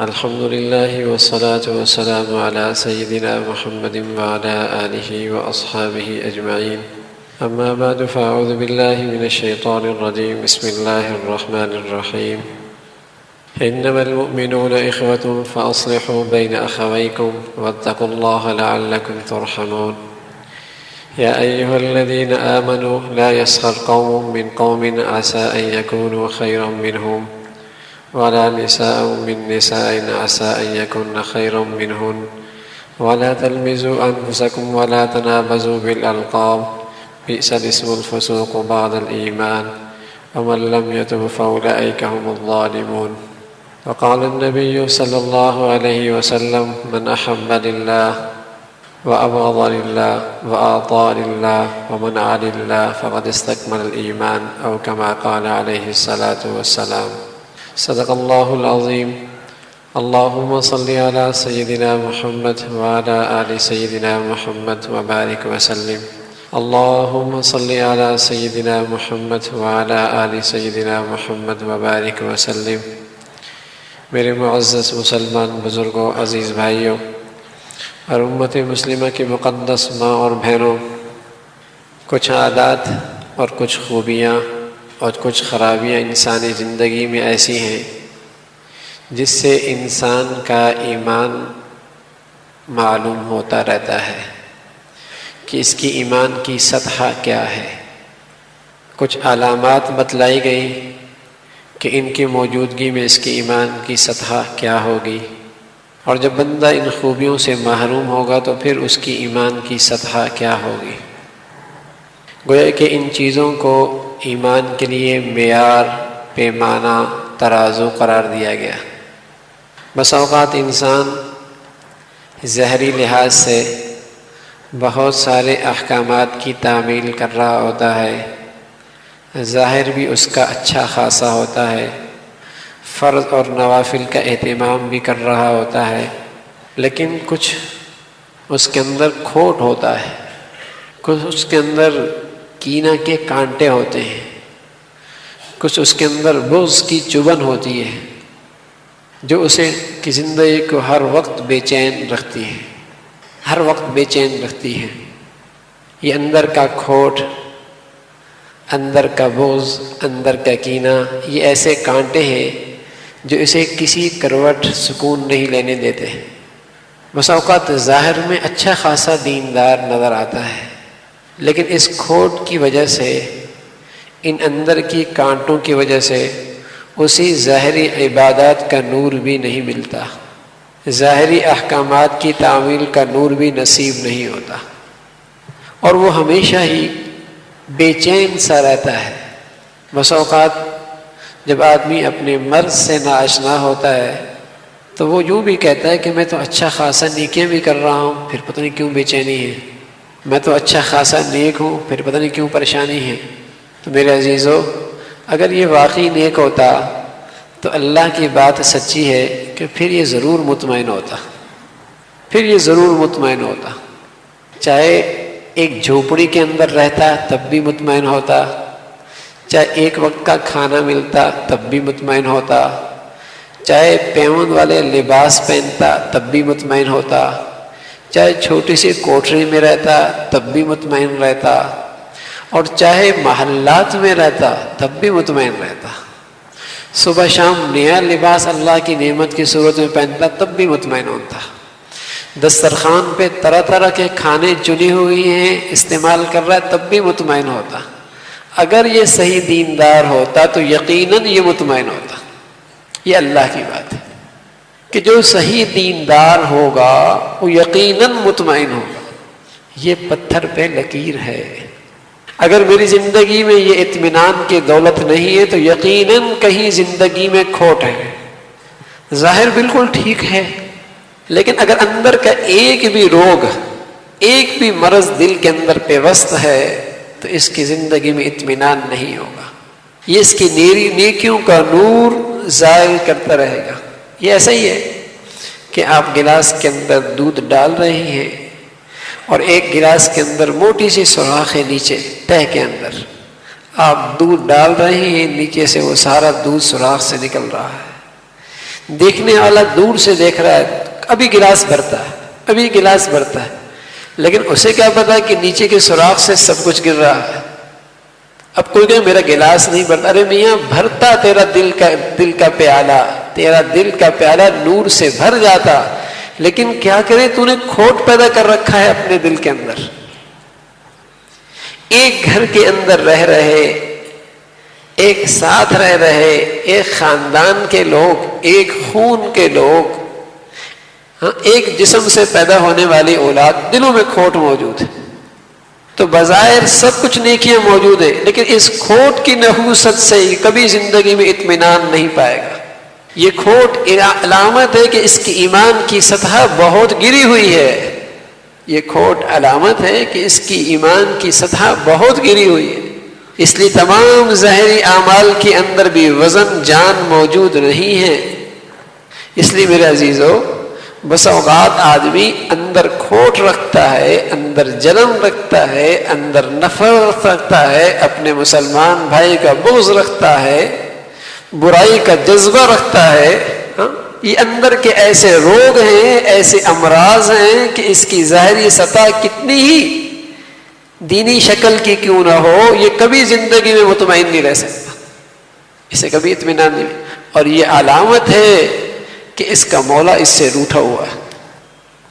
الحمد لله والصلاة والسلام على سيدنا محمد وعلى آله وأصحابه أجمعين. أما بعد فأعوذ بالله من الشيطان الرجيم. بسم الله الرحمن الرحيم. إنما المؤمنون إخوة فأصلحوا بين أخويكم واتقوا الله لعلكم ترحمون. يا أيها الذين آمنوا لا يسخر قوم من قوم عسى أن يكونوا خيرا منهم ولا نساء من نساء عسى أن يكن خيرا منهن ولا تلمزوا أنفسكم ولا تنابزوا بالألقاب بئس الاسم الفسوق بعد الإيمان ومن لم يتب فأولئك هم الظالمون. وقال النبي صلى الله عليه وسلم من أحب لله وأبغض لله وأعطى لله ومنع لله فقد استكمل الإيمان أو كما قال عليه الصلاة والسلام. صدق الله العظيم. اللهم صل على سيدنا محمد وعلى آل سيدنا محمد وبارك وسلم. اللهم صل على سيدنا محمد وعلى آل سيدنا محمد وبارك وسلم. میرے معزز مسلمان بزرگوں، عزیز بھائیوں اور امت مسلمہ کی مقدس ماں اور بہنوں، کچھ عادات اور کچھ خوبیاں اور کچھ خرابیاں انسانی زندگی میں ایسی ہیں جس سے انسان کا ایمان معلوم ہوتا رہتا ہے کہ اس کی ایمان کی سطح کیا ہے۔ کچھ علامات بتلائی گئی کہ ان کی موجودگی میں اس کی ایمان کی سطح کیا ہوگی، اور جب بندہ ان خوبیوں سے محروم ہوگا تو پھر اس کی ایمان کی سطح کیا ہوگی۔ گویا کہ ان چیزوں کو ایمان کے لیے معیار، پیمانہ، ترازو قرار دیا گیا۔ بس اوقات انسان ظاہری لحاظ سے بہت سارے احکامات کی تعمیل کر رہا ہوتا ہے، ظاہر بھی اس کا اچھا خاصا ہوتا ہے، فرض اور نوافل کا اہتمام بھی کر رہا ہوتا ہے، لیکن کچھ اس کے اندر کھوٹ ہوتا ہے، کچھ اس کے اندر کینہ کے کانٹے ہوتے ہیں، کچھ اس کے اندر بغض کی چبھن ہوتی ہے جو اسے کی زندگی کو ہر وقت بے چین رکھتی ہے، ہر وقت بے چین رکھتی ہے۔ یہ اندر کا کھوٹ، اندر کا بغض، اندر کا کینہ، یہ ایسے کانٹے ہیں جو اسے کسی کروٹ سکون نہیں لینے دیتے۔ بس اوقات ظاہر میں اچھا خاصا دیندار نظر آتا ہے، لیکن اس کھوٹ کی وجہ سے، ان اندر کی کانٹوں کی وجہ سے اسی ظاہری عبادات کا نور بھی نہیں ملتا، ظاہری احکامات کی تعمیل کا نور بھی نصیب نہیں ہوتا، اور وہ ہمیشہ ہی بے چین سا رہتا ہے۔ بس اوقات جب آدمی اپنے مرض سے ناآشنا ہوتا ہے تو وہ یوں بھی کہتا ہے کہ میں تو اچھا خاصا نیکیاں بھی کر رہا ہوں، پھر پتہ نہیں کیوں بے چینی ہے، میں تو اچھا خاصا نیک ہوں، پھر پتہ نہیں کیوں پریشانی ہے۔ تو میرے عزیزو، اگر یہ واقعی نیک ہوتا تو اللہ کی بات سچی ہے کہ پھر یہ ضرور مطمئن ہوتا، پھر یہ ضرور مطمئن ہوتا۔ چاہے ایک جھوپڑی کے اندر رہتا تب بھی مطمئن ہوتا، چاہے ایک وقت کا کھانا ملتا تب بھی مطمئن ہوتا، چاہے پیوند والے لباس پہنتا تب بھی مطمئن ہوتا، چاہے چھوٹی سی کوٹری میں رہتا تب بھی مطمئن رہتا، اور چاہے محلات میں رہتا تب بھی مطمئن رہتا، صبح شام نیا لباس اللہ کی نعمت کی صورت میں پہنتا تب بھی مطمئن ہوتا، دسترخوان پہ طرح طرح کے کھانے چنی ہوئی ہیں استعمال کر رہا ہے تب بھی مطمئن ہوتا۔ اگر یہ صحیح دیندار ہوتا تو یقیناً یہ مطمئن ہوتا۔ یہ اللہ کی بات ہے کہ جو صحیح دیندار ہوگا وہ یقیناً مطمئن ہوگا۔ یہ پتھر پہ لکیر ہے۔ اگر میری زندگی میں یہ اطمینان کی دولت نہیں ہے تو یقیناً کہیں زندگی میں کھوٹ ہے۔ ظاہر بالکل ٹھیک ہے، لیکن اگر اندر کا ایک بھی روگ، ایک بھی مرض دل کے اندر پیوست ہے تو اس کی زندگی میں اطمینان نہیں ہوگا۔ یہ اس کی نیکیوں کا نور زائل کرتا رہے گا۔ یہ ایسا ہی ہے کہ آپ گلاس کے اندر دودھ ڈال رہے ہیں اور ایک گلاس کے اندر موٹی سی سوراخ ہے، نیچے تہ کے اندر آپ دودھ ڈال رہے ہیں، نیچے سے وہ سارا دودھ سوراخ سے نکل رہا ہے۔ دیکھنے والا دور سے دیکھ رہا ہے، ابھی گلاس بھرتا ہے، ابھی گلاس بھرتا ہے، لیکن اسے کیا پتا کہ نیچے کے سوراخ سے سب کچھ گر رہا ہے۔ اب کوئی کہے میرا گلاس نہیں بھرتا، ارے میاں بھرتا تیرا دل کا پیالہ، تیرا دل کا پیالہ نور سے بھر جاتا، لیکن کیا کرے تو نے کھوٹ پیدا کر رکھا ہے اپنے دل کے اندر۔ ایک گھر کے اندر رہ رہے، ایک ساتھ رہ رہے، ایک خاندان کے لوگ، ایک خون کے لوگ، ایک جسم سے پیدا ہونے والی اولاد، دلوں میں کھوٹ موجود ہے۔ تو بظاہر سب کچھ نیکیاں موجود ہیں، لیکن اس کھوٹ کی نحوست سے کبھی زندگی میں اطمینان نہیں پائے گا۔ یہ کھوٹ علامت ہے کہ اس کی ایمان کی سطح بہت گری ہوئی ہے۔ یہ کھوٹ علامت ہے کہ اس کی ایمان کی سطح بہت گری ہوئی ہے۔ اس لیے تمام ظاہری اعمال کے اندر بھی وزن جان موجود نہیں ہے۔ اس لیے میرے عزیزو، بس اوقات آدمی اندر کھوٹ رکھتا ہے، اندر جلن رکھتا ہے، اندر نفرت رکھتا ہے، اپنے مسلمان بھائی کا بغض رکھتا ہے، برائی کا جذبہ رکھتا ہے۔ یہ اندر کے ایسے روگ ہیں، ایسے امراض ہیں کہ اس کی ظاہری سطح کتنی ہی دینی شکل کی کیوں نہ ہو، یہ کبھی زندگی میں مطمئن نہیں رہ سکتا، اسے کبھی اطمینان نہیں۔ اور یہ علامت ہے کہ اس کا مولا اس سے روٹھا ہوا ہے،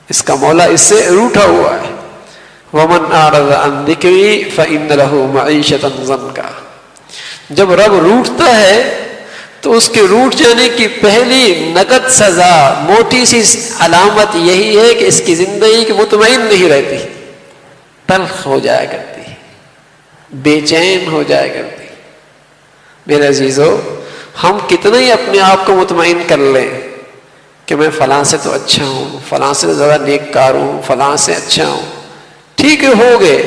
اس کا مولا اس سے روٹھا ہوا ہے۔ وَمَنْ أَعْرَضَ عَنْ ذِكْرِي فَإِنَّ لَهُ مَعِيشَةً ضَنْكًا۔ جب رب روٹھتا ہے تو اس کے روٹھ جانے کی پہلی نقد سزا، موٹی سی علامت یہی ہے کہ اس کی زندگی کی مطمئن نہیں رہتی، تلخ ہو جایا کرتی، بے چین ہو جایا کرتی۔ میرے عزیزو، ہم کتنا ہی اپنے آپ کو مطمئن کر لیں کہ میں فلاں سے تو اچھا ہوں، فلاں سے زیادہ نیک کار ہوں، فلاں سے اچھا ہوں، ٹھیک ہے ہو گئے،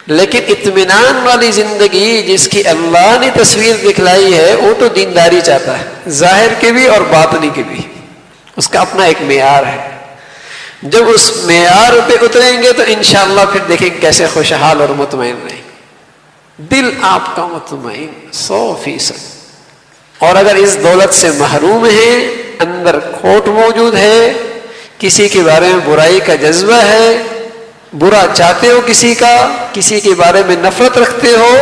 لیکن اطمینان والی زندگی جس کی اللہ نے تصویر دکھلائی ہے وہ تو دینداری چاہتا ہے، ظاہر کے بھی اور باطنی کے بھی، اس کا اپنا ایک معیار ہے۔ جب اس معیار پہ اتریں گے تو انشاءاللہ پھر دیکھیں کیسے خوشحال اور مطمئن رہیں، دل آپ کا مطمئن 100%۔ اور اگر اس دولت سے محروم ہیں، اندر کھوٹ موجود ہے، کسی کے بارے میں برائی کا جذبہ ہے، برا چاہتے ہو کسی کا، کسی کے بارے میں نفرت رکھتے ہو،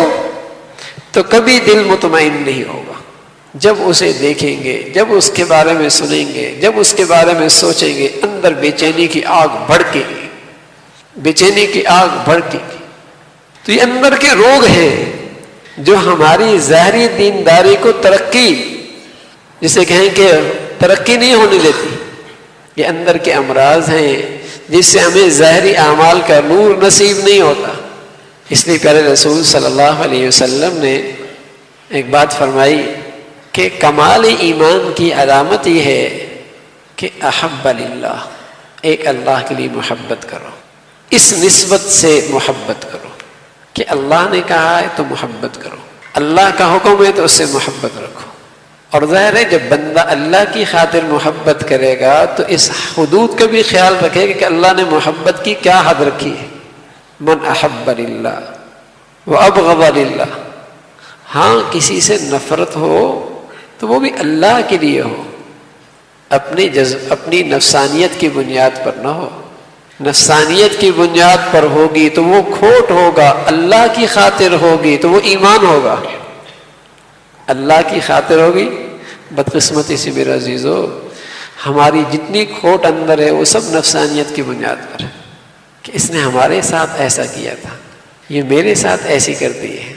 تو کبھی دل مطمئن نہیں ہوگا۔ جب اسے دیکھیں گے، جب اس کے بارے میں سنیں گے، جب اس کے بارے میں سوچیں گے، اندر بے چینی کی آگ بھڑکے گی، بے چینی کی آگ بھڑکے گی۔ تو یہ اندر کے روگ ہیں جو ہماری ظاہری دینداری کو ترقی، جسے کہیں کہ ترقی نہیں ہونے دیتی، یہ اندر کے امراض ہیں جس سے ہمیں ظاہری اعمال کا نور نصیب نہیں ہوتا۔ اس لیے پیارے رسول صلی اللہ علیہ وسلم نے ایک بات فرمائی کہ کمال ایمان کی علامت یہ ہے کہ احب للہ، ایک اللہ کے لیے محبت کرو، اس نسبت سے محبت کرو کہ اللہ نے کہا ہے تو محبت کرو، اللہ کا حکم ہے تو اس سے محبت رکھو۔ اور ظاہر ہے جب بندہ اللہ کی خاطر محبت کرے گا تو اس حدود کا بھی خیال رکھے گا کہ اللہ نے محبت کی کیا حد رکھی ہے۔ من احب للہ وابغض للہ، ہاں کسی سے نفرت ہو تو وہ بھی اللہ کے لیے ہو، اپنی نفسانیت کی بنیاد پر نہ ہو۔ نفسانیت کی بنیاد پر ہوگی تو وہ کھوٹ ہوگا، اللہ کی خاطر ہوگی تو وہ ایمان ہوگا، اللہ کی خاطر ہوگی۔ بدقسمتی سے میرے عزیزو، ہماری جتنی کھوٹ اندر ہے وہ سب نفسانیت کی بنیاد پر ہے کہ اس نے ہمارے ساتھ ایسا کیا تھا، یہ میرے ساتھ ایسی کرتی ہے،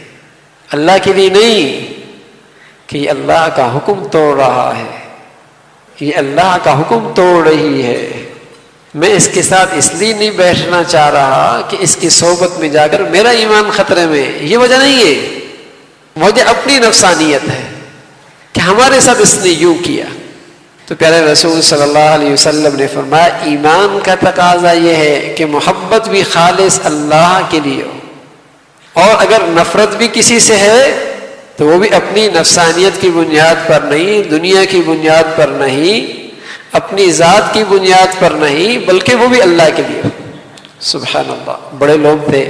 اللہ کے لیے نہیں کہ یہ اللہ کا حکم توڑ رہا ہے، یہ اللہ کا حکم توڑ رہی ہے، میں اس کے ساتھ اس لیے نہیں بیٹھنا چاہ رہا کہ اس کی صحبت میں جا کر میرا ایمان خطرے میں، یہ وجہ نہیں ہے، وجہ اپنی نفسانیت ہے کہ ہمارے ساتھ اس نے یوں کیا۔ تو پیارے رسول صلی اللہ علیہ وسلم نے فرمایا ایمان کا تقاضا یہ ہے کہ محبت بھی خالص اللہ کے لیے ہو، اور اگر نفرت بھی کسی سے ہے تو وہ بھی اپنی نفسانیت کی بنیاد پر نہیں، دنیا کی بنیاد پر نہیں، اپنی ذات کی بنیاد پر نہیں، بلکہ وہ بھی اللہ کے لیے۔ سبحان اللہ، بڑے لوگ تھے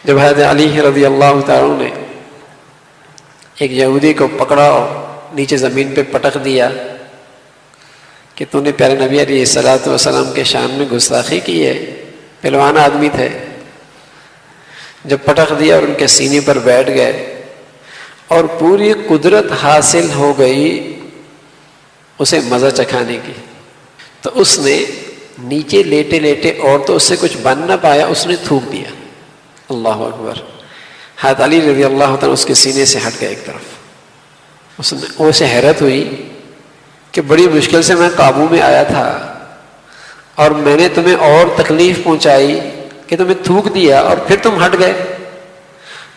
جب حضرت علی رضی اللہ تعالیٰ عنہ نے ایک یہودی کو پکڑا اور نیچے زمین پہ پٹک دیا کہ تو نے پیارے نبی علیہ الصلوۃ والسلام کے شان میں گستاخی کی ہے. پہلوان آدمی تھے. جب پٹخ دیا اور ان کے سینے پر بیٹھ گئے اور پوری قدرت حاصل ہو گئی اسے مزہ چکھانے کی، تو اس نے نیچے لیٹے لیٹے اور تو اس سے کچھ بن نہ پایا، اس نے تھوک دیا. اللہ اکبر. حضرت علی رضی اللہ تعالیٰ اس کے سینے سے ہٹ گئے ایک طرف. اسے حیرت ہوئی کہ بڑی مشکل سے میں قابو میں آیا تھا اور میں نے تمہیں اور تکلیف پہنچائی کہ تمہیں تھوک دیا اور پھر تم ہٹ گئے.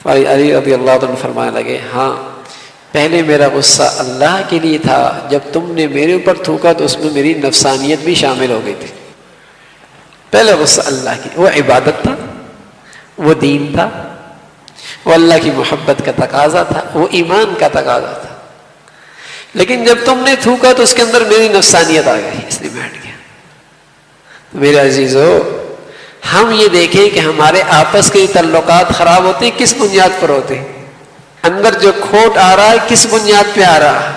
علی رضی اللہ عنہ فرمانے لگے ہاں پہلے میرا غصہ اللہ کے لیے تھا، جب تم نے میرے اوپر تھوکا تو اس میں میری نفسانیت بھی شامل ہو گئی تھی. پہلے غصہ اللہ کی، وہ عبادت تھا، وہ دین تھا، وہ اللہ کی محبت کا تقاضا تھا، وہ ایمان کا تقاضا تھا. لیکن جب تم نے تھوکا تو اس کے اندر میری نفسانیت آ گئی، اس لیے میں ہٹ گیا. میرے عزیزو، ہم یہ دیکھیں کہ ہمارے آپس کے تعلقات خراب ہوتے ہیں کس بنیاد پر ہوتے ہیں؟ اندر جو کھوٹ آ رہا ہے کس بنیاد پہ آ رہا ہے؟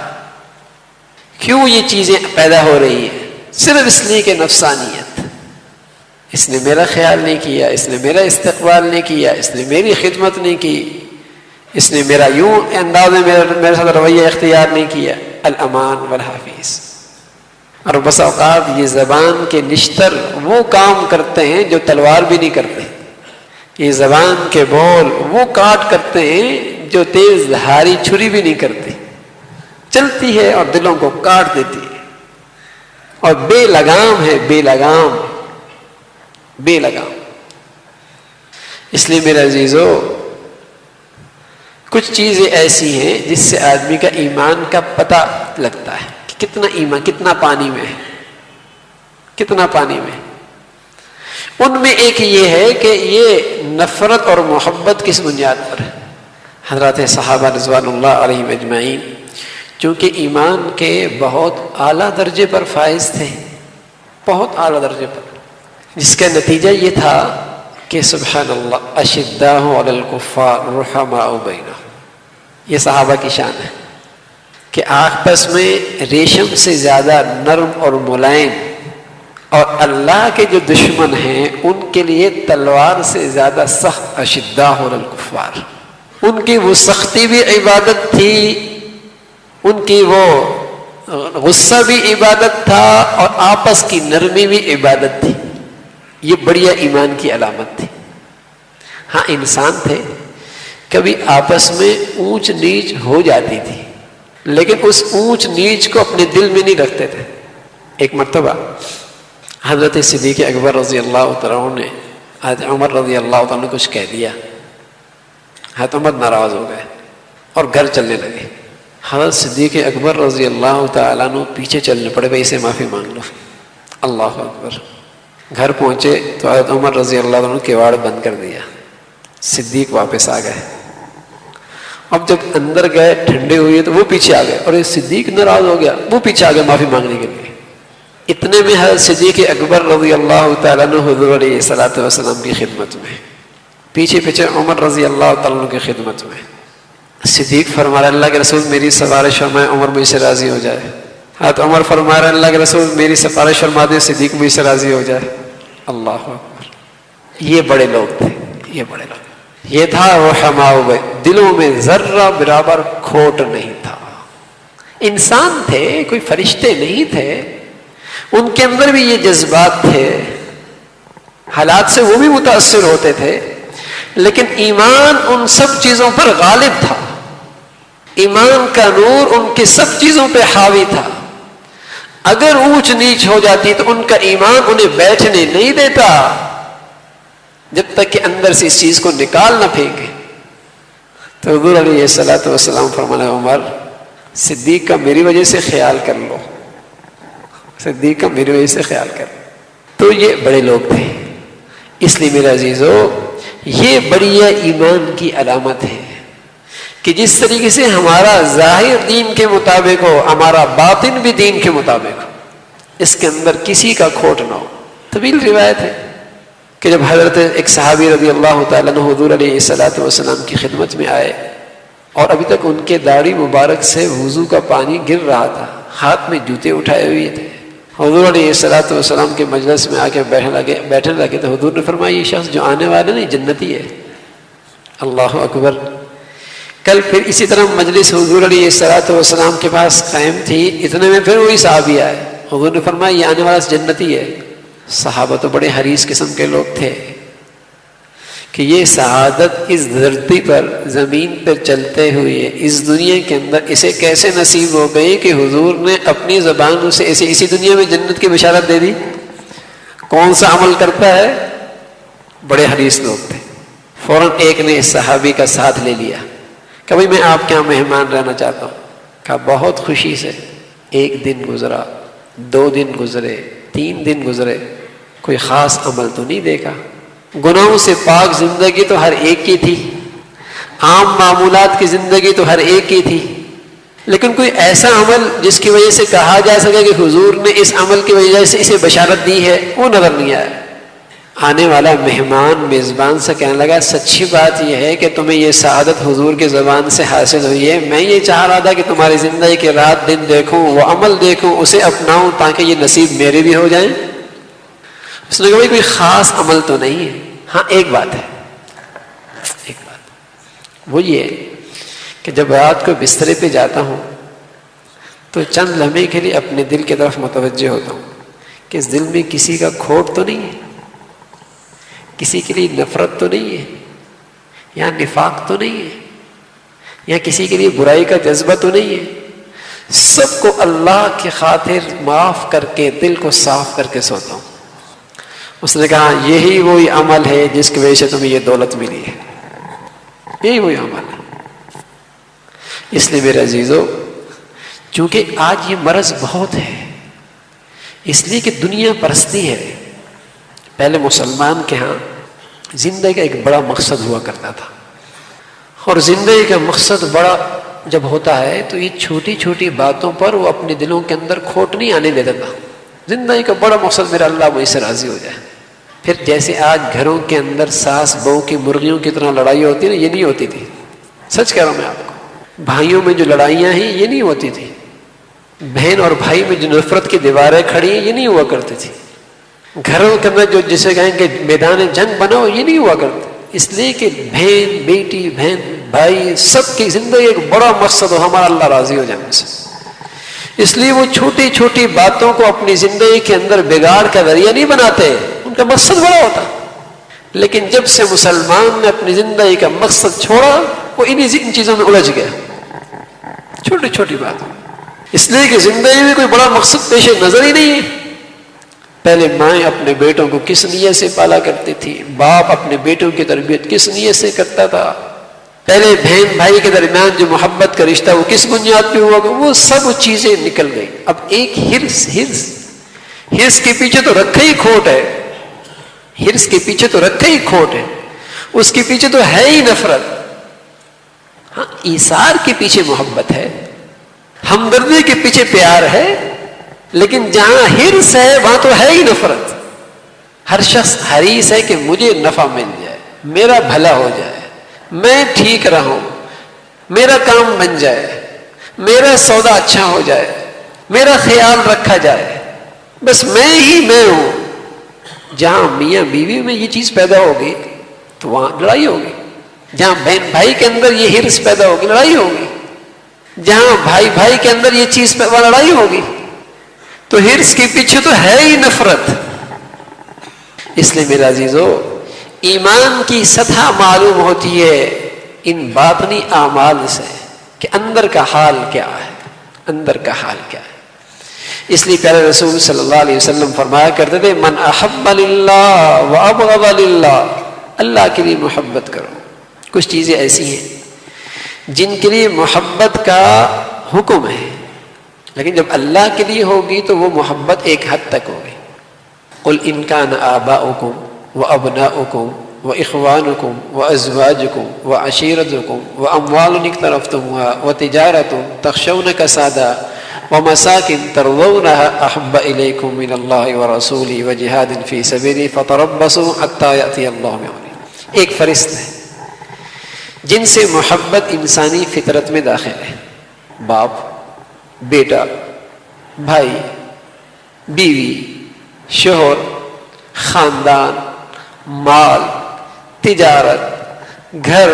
کیوں یہ چیزیں پیدا ہو رہی ہیں؟ صرف اس لیے کہ نفسانیت. اس نے میرا خیال نہیں کیا، اس نے میرا استقبال نہیں کیا، اس نے میری خدمت نہیں کی، اس نے میرا یوں انداز میں میرے ساتھ رویہ اختیار نہیں کیا. الامان والحافظ. اور بس اوقات یہ زبان کے نشتر وہ کام کرتے ہیں جو تلوار بھی نہیں کرتے. یہ زبان کے بول وہ کاٹ کرتے ہیں جو تیز دھاری چھری بھی نہیں کرتی. چلتی ہے اور دلوں کو کاٹ دیتی ہے اور بے لگام ہے، بے لگام، بے لگام. اس لیے میرے عزیزو، کچھ چیزیں ایسی ہیں جس سے آدمی کا ایمان کا پتہ لگتا ہے کہ کتنا ایمان، کتنا پانی میں ہے، کتنا پانی میں. ان میں ایک یہ ہے کہ یہ نفرت اور محبت کس بنیاد پر ہے. حضرات صحابہ رضوان اللہ علیہم اجمعین چونکہ ایمان کے بہت اعلیٰ درجے پر فائز تھے، بہت اعلیٰ درجے پر، جس کا نتیجہ یہ تھا کہ سبحان اللہ اشداء علی الکفار رحماء بینہم. یہ صحابہ کی شان ہے کہ آپس میں ریشم سے زیادہ نرم اور ملائم، اور اللہ کے جو دشمن ہیں ان کے لیے تلوار سے زیادہ سخت. اشداء علی الکفار، ان کی وہ سختی بھی عبادت تھی، ان کی وہ غصہ بھی عبادت تھا، اور آپس کی نرمی بھی عبادت تھی. یہ بڑھیا ایمان کی علامت تھی. ہاں انسان تھے، کبھی آپس میں اونچ نیچ ہو جاتی تھی، لیکن اس اونچ نیچ کو اپنے دل میں نہیں رکھتے تھے. ایک مرتبہ حضرت صدیق اکبر رضی اللہ تعالیٰ عنہ نے حضرت عمر رضی اللہ تعالیٰ نے کچھ کہہ دیا. حضرت عمر ناراض ہو گئے اور گھر چلنے لگے. حضرت صدیق اکبر رضی اللہ تعالیٰ عنہ پیچھے چلنے پڑے، بھائی اسے معافی مانگ لو. اللہ اکبر. گھر پہنچے تو حضرت عمر رضی اللہ عنہ نے کیواڑ بند کر دیا. صدیق واپس آ گئے. اب جب اندر گئے ٹھنڈے ہوئے تو وہ پیچھے آ گئے، اور یہ صدیق ناراض ہو گیا، وہ پیچھے آ گئے معافی مانگنے کے لیے. اتنے میں حضرت صدیق اکبر رضی اللہ تعالیٰ عنہ حضور علیہ الصلوۃ والسلام کی خدمت میں، پیچھے پیچھے عمر رضی اللہ تعالیٰ عنہ کی خدمت میں. صدیق فرما رہے اللہ کے رسول میری سفارش فرمائے، عمر مجھ سے راضی ہو جائے. حضرت عمر فرما رہے اللہ کے رسول میری سفارش فرما دے، صدیق مجھ سے راضی ہو جائے. اللہ اکبر. یہ بڑے لوگ تھے، یہ بڑے لوگ. یہ تھا رحماء دلوں میں ذرہ برابر کھوٹ نہیں تھا. انسان تھے، کوئی فرشتے نہیں تھے، ان کے اندر بھی یہ جذبات تھے، حالات سے وہ بھی متاثر ہوتے تھے، لیکن ایمان ان سب چیزوں پر غالب تھا. ایمان کا نور ان کی سب چیزوں پہ حاوی تھا. اگر اونچ نیچ ہو جاتی تو ان کا ایمان انہیں بیٹھنے نہیں دیتا جب تک کہ اندر سے اس چیز کو نکال نہ پھینکے. تو حضور علیہ الصلوۃ والسلام فرمانے عمر صدیق کا میری وجہ سے خیال کر لو، صدیق کا میری وجہ سے خیال کر لو. تو یہ بڑے لوگ تھے. اس لیے میرے عزیزو یہ بڑی ایمان کی علامت ہے کہ جس طریقے سے ہمارا ظاہر دین کے مطابق ہو، ہمارا باطن بھی دین کے مطابق ہو، اس کے اندر کسی کا کھوٹ نہ ہو. طویل روایت ہے کہ جب حضرت ایک صحابی رضی اللہ تعالیٰ عنہ حضور علیہ الصلوۃ والسلام کی خدمت میں آئے اور ابھی تک ان کے داڑھی مبارک سے وضو کا پانی گر رہا تھا، ہاتھ میں جوتے اٹھائے ہوئے تھے، حضور علیہ الصلوۃ والسلام کے مجلس میں آ کے بیٹھنے لگے تو حضور نے فرمایا یہ شخص جو آنے والا نہیں جنتی ہے۔ اللہ اکبر۔ کل پھر اسی طرح مجلس حضور علیہ الصلوۃ والسلام کے پاس قائم تھی، اتنے میں پھر وہی صحابی آئے، حضور نے فرمایا یہ آنے والا جنتی ہے۔ صحابہ تو بڑے حریص قسم کے لوگ تھے کہ یہ سعادت اس دھرتی پر زمین پر چلتے ہوئے اس دنیا کے اندر اسے کیسے نصیب ہو گئی کہ حضور نے اپنی زبان سے اسے اسی دنیا میں جنت کی بشارت دے دی۔ کون سا عمل کرتا ہے؟ بڑے حریص لوگ تھے۔ فوراً ایک نے اس صحابی کا ساتھ لے لیا کہ بھائی میں آپ کے یہاں مہمان رہنا چاہتا ہوں۔ کہا بہت خوشی سے۔ ایک دن گزرا، 2 دن گزرے، 3 دن گزرے، کوئی خاص عمل تو نہیں دیکھا۔ گناہوں سے پاک زندگی تو ہر ایک کی تھی، عام معمولات کی زندگی تو ہر ایک کی تھی، لیکن کوئی ایسا عمل جس کی وجہ سے کہا جا سکے کہ حضور نے اس عمل کی وجہ سے اسے بشارت دی ہے، وہ نظر نہیں آیا۔ آنے والا مہمان میزبان سے کہنے لگا سچی بات یہ ہے کہ تمہیں یہ سعادت حضور کی زبان سے حاصل ہوئی ہے، میں یہ چاہ رہا تھا کہ تمہاری زندگی کے رات دن دیکھوں، وہ عمل دیکھوں، اسے اپناؤں تاکہ یہ نصیب میرے بھی ہو جائیں۔ اس نے کہا کوئی خاص عمل تو نہیں ہے، ہاں ایک بات ہے، ایک بات وہ یہ کہ جب رات کو بسترے پہ جاتا ہوں تو چند لمحے کے لیے اپنے دل کی طرف متوجہ ہوتا ہوں کہ اس دل میں کسی کا کھوٹ تو نہیں ہے، کسی کے لیے نفرت تو نہیں ہے، یا نفاق تو نہیں ہے، یا کسی کے لیے برائی کا جذبہ تو نہیں ہے، سب کو اللہ کی خاطر معاف کر کے دل کو صاف کر کے سوتا ہوں۔ اس نے کہا یہی وہی عمل ہے جس کی وجہ سے تمہیں یہ دولت ملی ہے، یہی وہی عمل ہے۔ اس لیے میرے عزیزو، چونکہ آج یہ مرض بہت ہے، اس لیے کہ دنیا پرستی ہے۔ پہلے مسلمان کے ہاں زندگی کا ایک بڑا مقصد ہوا کرتا تھا، اور زندگی کا مقصد بڑا جب ہوتا ہے تو یہ چھوٹی چھوٹی باتوں پر وہ اپنے دلوں کے اندر کھوٹ نہیں آنے دیتا تھا۔ زندگی کا بڑا مقصد میرا اللہ مجھ سے راضی ہو جائے۔ پھر جیسے آج گھروں کے اندر ساس بہو کی مرغیوں کی طرح لڑائی ہوتی ہے نا، یہ نہیں ہوتی تھی، سچ کہہ رہا ہوں میں آپ کو۔ بھائیوں میں جو لڑائیاں ہیں یہ نہیں ہوتی تھی، بہن اور بھائی میں جو نفرت کی دیواریں کھڑی ہیں یہ نہیں ہوا کرتی تھی، گھروں کے اندر جو جسے کہیں کہ میدان جنگ بناؤ یہ نہیں ہوا کرتے، اس لیے کہ بہن بیٹی بہن بھائی سب کی زندگی ایک بڑا مقصد ہو، ہمارا اللہ راضی ہو جائے ہم سے۔ اس لیے وہ چھوٹی چھوٹی باتوں کو اپنی زندگی کے اندر بگاڑ کا ذریعہ نہیں بناتے، ان کا مقصد بڑا ہوتا۔ لیکن جب سے مسلمان نے اپنی زندگی کا مقصد چھوڑا وہ ان چیزوں میں الجھ گیا، چھوٹی چھوٹی بات، اس لیے کہ زندگی میں کوئی بڑا مقصد پیش نظر ہی نہیں ہے۔ پہلے مائیں اپنے بیٹوں کو کس نیت سے پالا کرتی تھی، باپ اپنے بیٹوں کی تربیت کس نیت سے کرتا تھا، پہلے بہن بھائی کے درمیان جو محبت کا رشتہ وہ کس بنیاد پہ ہوا، وہ سب چیزیں نکل گئی۔ اب ایک ہرس کے پیچھے تو رکھے ہی کھوٹ ہے، ہرس کے پیچھے تو رکھے ہی کھوٹ ہے، اس کے پیچھے تو ہے ہی نفرت۔ ہاں ایثار کے پیچھے محبت ہے، ہمدردی کے پیچھے پیار ہے، لیکن جہاں ہرس ہے وہاں تو ہے ہی نفرت۔ ہر شخص حریص ہے کہ مجھے نفع مل جائے، میرا بھلا ہو جائے، میں ٹھیک رہوں، میرا کام بن جائے، میرا سودا اچھا ہو جائے، میرا خیال رکھا جائے، بس میں ہی میں ہوں۔ جہاں میاں بیوی میں یہ چیز پیدا ہوگی تو وہاں لڑائی ہوگی، جہاں بہن بھائی کے اندر یہ ہرس پیدا ہوگی لڑائی ہوگی، جہاں بھائی بھائی کے اندر یہ چیز پیدا لڑائی ہوگی۔ تو ہرس کے پیچھے تو ہے ہی نفرت۔ اس لیے میرے عزیزو، ایمان کی سطح معلوم ہوتی ہے ان باطنی اعمال سے کہ اندر کا حال کیا ہے، اندر کا حال کیا ہے۔ اس لیے پیارے رسول صلی اللہ علیہ وسلم فرمایا کرتے تھے من احب للہ وابغض للہ، اللہ کے لیے محبت کرو۔ کچھ چیزیں ایسی ہیں جن کے لیے محبت کا حکم ہے، لیکن جب اللہ کے لیے ہوگی تو وہ محبت ایک حد تک ہوگی۔ قل ان کان آباؤکم وابناؤکم واخوانکم وازواجکم وعشیرتکم واموال اقترفتموها وتجارۃ تخشون کسادها ومساکن ترضونها احب الیکم من اللہ ورسولہ وجہاد فی سبیلہ فتربصوا حتی یأتی اللہ بامرہ۔ ایک فرشت ہے جن سے محبت انسانی فطرت میں داخل ہے، باپ، بیٹا، بھائی، بیوی، شوہر، خاندان، مال، تجارت، گھر،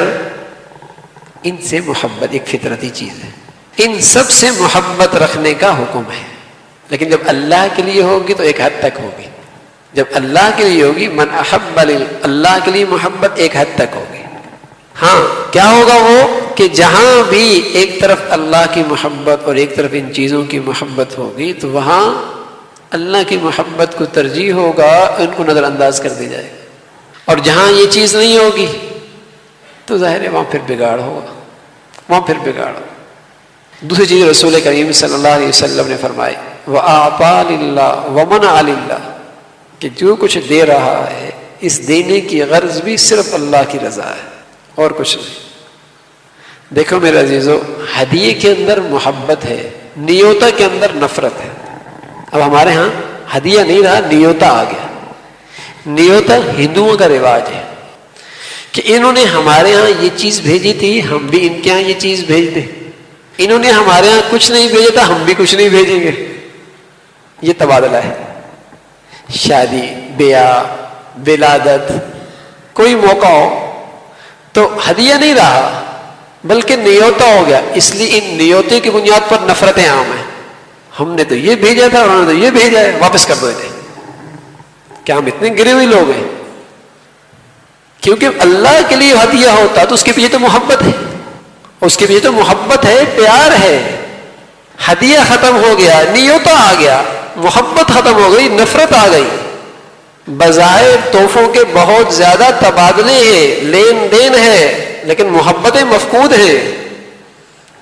ان سے محبت ایک فطرتی چیز ہے، ان سب سے محبت رکھنے کا حکم ہے، لیکن جب اللہ کے لیے ہوگی تو ایک حد تک ہوگی. جب اللہ کے لیے ہوگی، من احب اللہ کے لیے محبت ایک حد تک ہوگی. ہاں کیا ہوگا وہ کہ جہاں بھی ایک طرف اللہ کی محبت اور ایک طرف ان چیزوں کی محبت ہوگی تو وہاں اللہ کی محبت کو ترجیح ہوگا، ان کو نظر انداز کر دی جائے گا. اور جہاں یہ چیز نہیں ہوگی تو ظاہر ہے وہاں پھر بگاڑ ہوگا، وہاں پھر بگاڑ ہوگا. دوسری چیز رسول کریم صلی اللہ علیہ وسلم نے فرمائی، وَأَعْطَى لِلَّهِ وَمَنَعَ لِلَّهِ، کہ جو کچھ دے رہا ہے اس دینے کی غرض بھی صرف اللہ کی رضا ہے اور کچھ نہیں. دیکھو میرے عزیزو، ہدیے کے اندر محبت ہے، نیوتا کے اندر نفرت ہے. اب ہمارے ہاں ہدیہ نہیں رہا، نیوتا آ گیا. نیوتا ہندوؤں کا رواج ہے کہ انہوں نے ہمارے ہاں یہ چیز بھیجی تھی، ہم بھی ان کے ہاں یہ چیز بھیج دیں. انہوں نے ہمارے ہاں کچھ نہیں بھیجا تھا، ہم بھی کچھ نہیں بھیجیں گے. یہ تبادلہ ہے. شادی، بیاہ، ولادت، کوئی موقع ہو تو ہدیہ نہیں رہا بلکہ نیوتا ہو گیا. اس لیے ان نیوتے کی بنیاد پر نفرتیں عام ہیں. ہم نے تو یہ بھیجا تھا، انہوں نے تو یہ بھیجا ہے، واپس کر دو انہیں. کیا ہم اتنے گرے ہوئے لوگ ہیں؟ کیونکہ اللہ کے لیے ہدیہ ہوتا تو اس کے پیچھے تو محبت ہے، اس کے پیچھے تو محبت ہے، پیار ہے. ہدیہ ختم ہو گیا، نیوتا آ گیا، محبت ختم ہو گئی، نفرت آ گئی. بظاہر تحفوں کے بہت زیادہ تبادلے ہیں، لین دین ہے، لیکن محبتیں مفقود ہیں.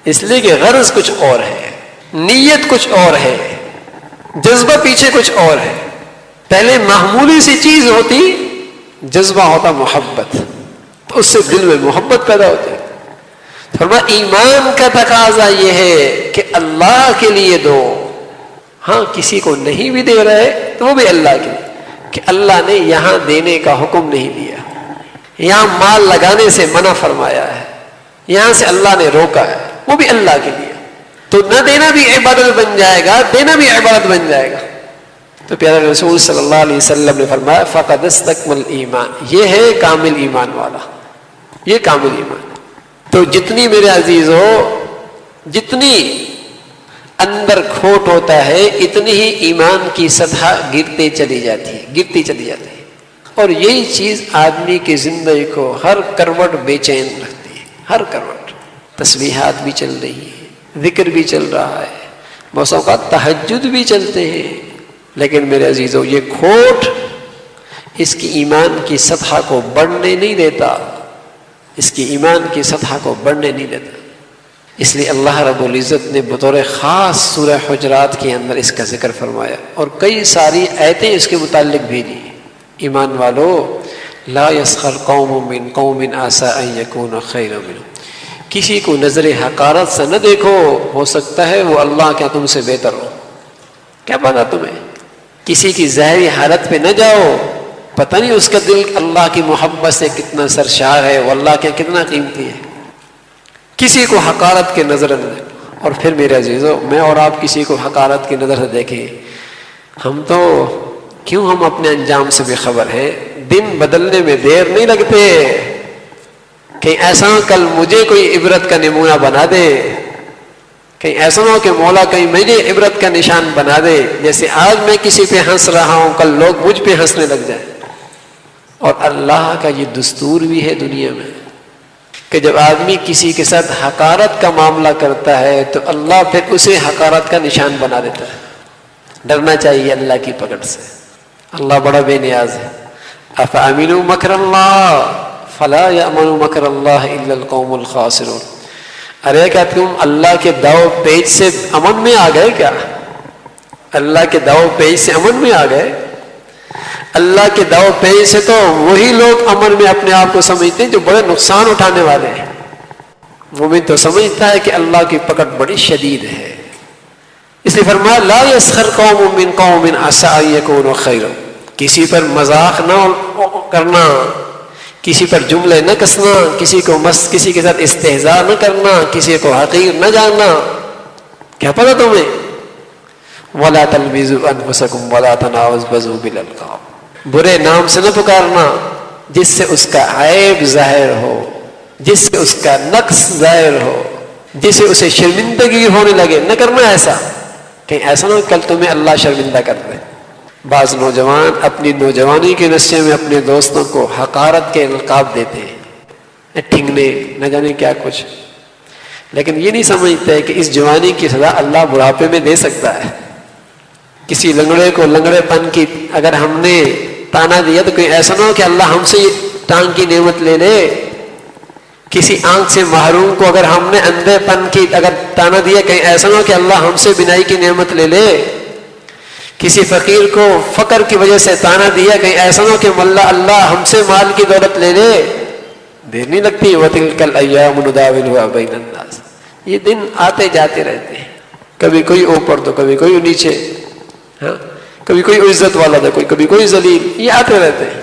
اس لیے کہ غرض کچھ اور ہے، نیت کچھ اور ہے، جذبہ پیچھے کچھ اور ہے. پہلے معمولی سی چیز ہوتی، جذبہ ہوتا محبت، تو اس سے دل میں محبت پیدا ہوتی. فرمایا ایمان کا تقاضا یہ ہے کہ اللہ کے لیے دو. ہاں کسی کو نہیں بھی دے رہے تو وہ بھی اللہ کے لیے، کہ اللہ نے یہاں دینے کا حکم نہیں دیا، یہاں مال لگانے سے منع فرمایا ہے، یہاں سے اللہ نے روکا ہے، وہ بھی اللہ کے لیے. تو نہ دینا بھی عبادت بن جائے گا، دینا بھی عبادت بن جائے گا. تو پیارے رسول صلی اللہ علیہ وسلم نے فرمایا فقد استکمل ایمان، یہ ہے کامل ایمان والا، یہ کامل ایمان. تو جتنی میرے عزیز ہو، جتنی اندر کھوٹ ہوتا ہے اتنی ہی ایمان کی سطح گرتے چلی جاتی ہے، گرتی چلی جاتی ہے. اور یہی چیز آدمی کی زندگی کو ہر کروٹ بے چین رکھتی ہے. ہر کروٹ تسبیحات بھی چل رہی ہے، ذکر بھی چل رہا ہے، بعض اوقات تہجد بھی چلتے ہیں، لیکن میرے عزیزو یہ کھوٹ اس کی ایمان کی سطح کو بڑھنے نہیں دیتا، اس کی ایمان کی سطح کو بڑھنے نہیں دیتا. اس لیے اللہ رب العزت نے بطور خاص سورہ حجرات کے اندر اس کا ذکر فرمایا اور کئی ساری آیتیں اس کے متعلق بھیجی. ایمان والو لا یسخر قوم من قوم عسى ان یکونوا خیرا منهم، کسی کو نظر حقارت سے نہ دیکھو، ہو سکتا ہے وہ اللہ کیا تم سے بہتر ہو. کیا پتا تمہیں، کسی کی ظاہری حالت پہ نہ جاؤ، پتہ نہیں اس کا دل اللہ کی محبت سے کتنا سرشار ہے، وہ اللہ کے کتنا قیمتی ہے. کسی کو حقارت کے نظر نہ دیکھو. اور پھر میرے عزیزو میں اور آپ کسی کو حقارت کی نظر سے دیکھیں، ہم تو کیوں ہم اپنے انجام سے بے خبر ہیں. دن بدلنے میں دیر نہیں لگتے، کہیں ایسا کل مجھے کوئی عبرت کا نمونہ بنا دے، کہیں ایسا نہ ہو کہ مولا کہیں مجھے عبرت کا نشان بنا دے، جیسے آج میں کسی پہ ہنس رہا ہوں کل لوگ مجھ پہ ہنسنے لگ جائیں. اور اللہ کا یہ دستور بھی ہے دنیا میں کہ جب آدمی کسی کے ساتھ حقارت کا معاملہ کرتا ہے تو اللہ پھر اسے حقارت کا نشان بنا دیتا ہے. ڈرنا چاہیے اللہ کی پکڑ سے، اللہ بڑا بے نیاز ہے. افامنوا مکر اللہ فلا یامن مکر اللہ الا القوم الخاسرون. ارے کیا تم اللہ کے داؤ پیچ سے امن میں آ گئے؟ کیا اللہ کے داؤ پیچ سے امن میں آ گئے؟ اللہ کے داؤ پیچ سے تو وہی لوگ امن میں اپنے آپ کو سمجھتے ہیں جو بڑے نقصان اٹھانے والے ہیں. مومن تو سمجھتا ہے کہ اللہ کی پکڑ بڑی شدید ہے. اس لیے فرمایا لا یسخر قوم من قوم عسى ان یکونوا خیرا، کسی پر مذاق نہ کرنا، کسی پر جملے نہ کسنا، کسی کے ساتھ استہزاء نہ کرنا، کسی کو حقیر نہ جاننا. کیا پتا تمہیں ولا تلمزوا انفسکم ولا تنابزوا بالالقاب، برے نام سے نہ پکارنا جس سے اس کا عیب ظاہر ہو، جس سے اس کا نقص ظاہر ہو، جس سے اسے شرمندگی ہونے لگے، نہ کرنا ایسا، کہیں ایسا نہ ہو کل تمہیں اللہ شرمندہ کر دے۔ بعض نوجوان اپنی نوجوانی کے نشے میں اپنے دوستوں کو حقارت کے القاب دیتے ہیں، ٹھنگنے، نہ جانے کیا کچھ، لیکن یہ نہیں سمجھتے کہ اس جوانی کی سزا اللہ بڑھاپے میں دے سکتا ہے۔ کسی لنگڑے کو لنگڑے پن کی اگر ہم نے تانا دیا تو کوئی ایسا نہ ہو کہ اللہ ہم سے یہ ٹانگ کی نعمت لے لے۔ کسی آنکھ سے محروم کو اگر ہم نے اندھے پن کی اگر تانا دیا، کہیں ایسا نہ ہو کہ اللہ ہم سے بینائی کی نعمت لے لے۔ کسی فقیر کو فقر کی وجہ سے تانا دیا، کہیں ایسا نہ ہو کہ اللہ ہم سے مال کی دولت لے لے۔ دیر نہیں لگتی، وَتِلْكَ الْأَيَّامُ نُدَاوِلُهَا بَيْنَ النَّاسِ، یہ دن آتے جاتے رہتے ہیں، کبھی کوئی اوپر تو کبھی کوئی نیچے، کبھی کوئی عزت والا تھا، کبھی کوئی ذلیل، یہ آتے رہتے ہیں۔